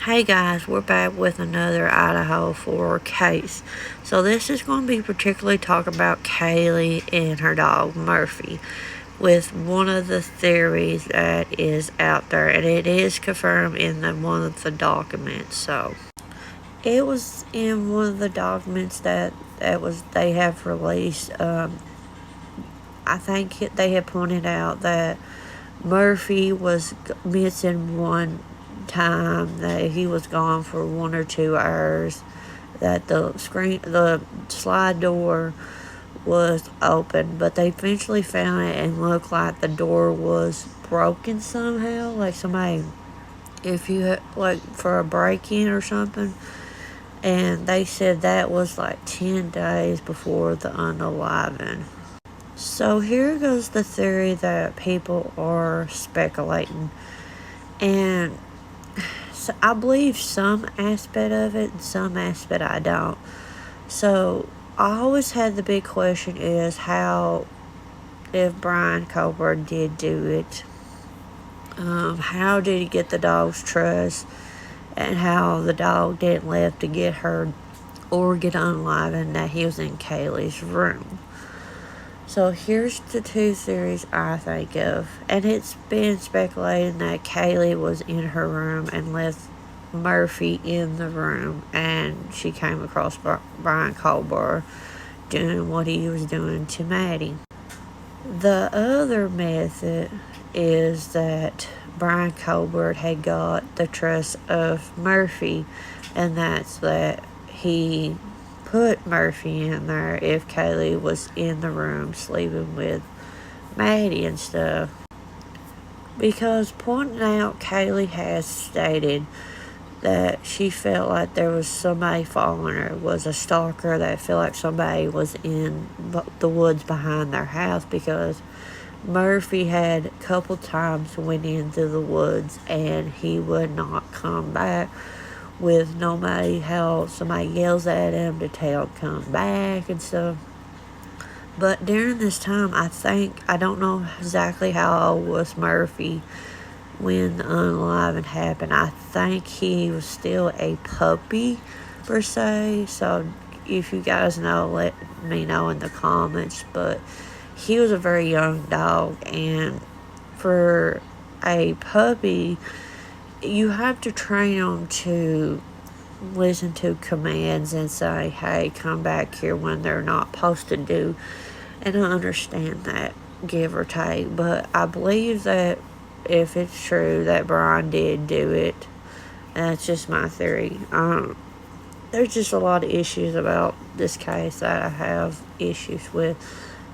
Hey guys, we're back with another Idaho 4 case. So this is going to be particularly talking about Kaylee and her dog Murphy with one of the theories that is out there, and it is confirmed in one of the documents. So it was in one of the documents that they have released. I think they had pointed out that Murphy was missing one time, that he was gone for 1 or 2 hours, that the slide door was open, but they eventually found it and looked like the door was broken somehow, like somebody, if you had, like for a break-in or something. And they said that was like 10 days before the unaliving. So here goes the theory that people are speculating, and so I believe some aspect of it and some aspect I don't. So I always had the big question is how, if Brian Colbert did do it, how did he get the dog's trust, and how the dog didn't live to get her or get unalive, that he was in Kaylee's room. So here's the two theories I think of, and it's been speculated that Kaylee was in her room and left Murphy in the room, and she came across Brian Colbert doing what he was doing to Maddie. The other method is that Brian Colbert had got the trust of Murphy, and that's that he put Murphy in there if Kaylee was in the room sleeping with Maddie and stuff. Because pointing out, Kaylee has stated that she felt like there was somebody following her, was a stalker, that felt like somebody was in the woods behind their house, because Murphy had a couple times went into the woods and he would not come back, with nobody, how somebody yells at him to tell him come back and stuff. But during this time, I don't know exactly how old was Murphy when the unaliving happened. I think he was still a puppy per se, so if you guys know, let me know in the comments. But he was a very young dog, and for a puppy, you have to train them to listen to commands and say, hey, come back here, when they're not supposed to do. And I understand that, give or take. But I believe that if it's true that Brian did do it, that's just my theory. There's just a lot of issues about this case that I have issues with.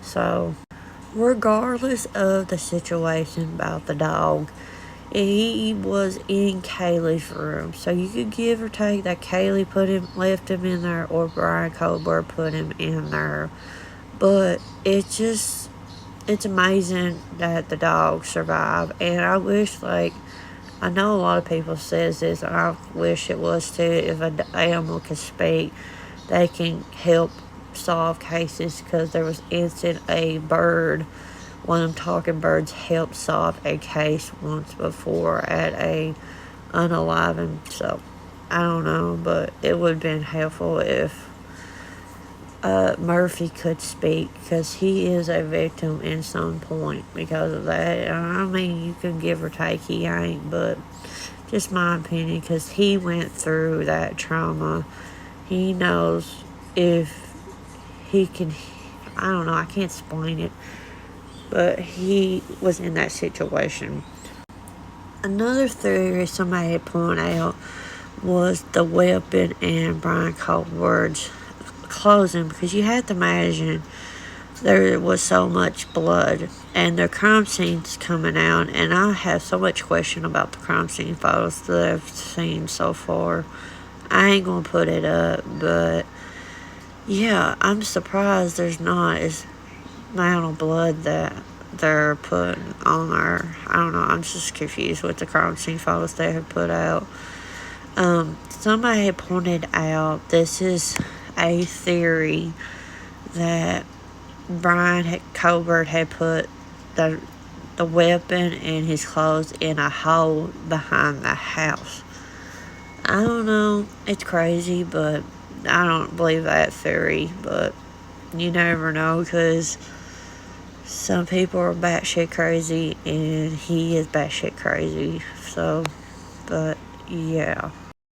So regardless of the situation about the dog, he was in Kaylee's room, so you could give or take that Kaylee left him in there, or Brian Colbert put him in there. But it's amazing that the dog survived, and I wish, like, I know a lot of people says this, and I wish it was too, if an animal can speak, they can help solve cases, because there was a bird, one of them talking birds, helped solve a case once before at a unaliving. So I don't know, but it would have been helpful if Murphy could speak, because he is a victim in some point because of that. I mean, you can give or take, he ain't, but just my opinion, because he went through that trauma. He knows if he can, I don't know, I can't explain it, but he was in that situation. Another theory somebody had pointed out was the weapon in Brian Colbert's clothing, because you have to imagine there was so much blood, and the crime scene's coming out, and I have so much question about the crime scene photos that I've seen so far. I ain't gonna put it up, but yeah, I'm surprised there's not as amount of blood that they're putting on there. I don't know, I'm just confused with the crime scene photos they have put out. Somebody had pointed out, this is a theory, that Brian Colbert had put the weapon and his clothes in a hole behind the house. I don't know. It's crazy, but I don't believe that theory. But you never know, because some people are batshit crazy, and he is batshit crazy. So, but yeah.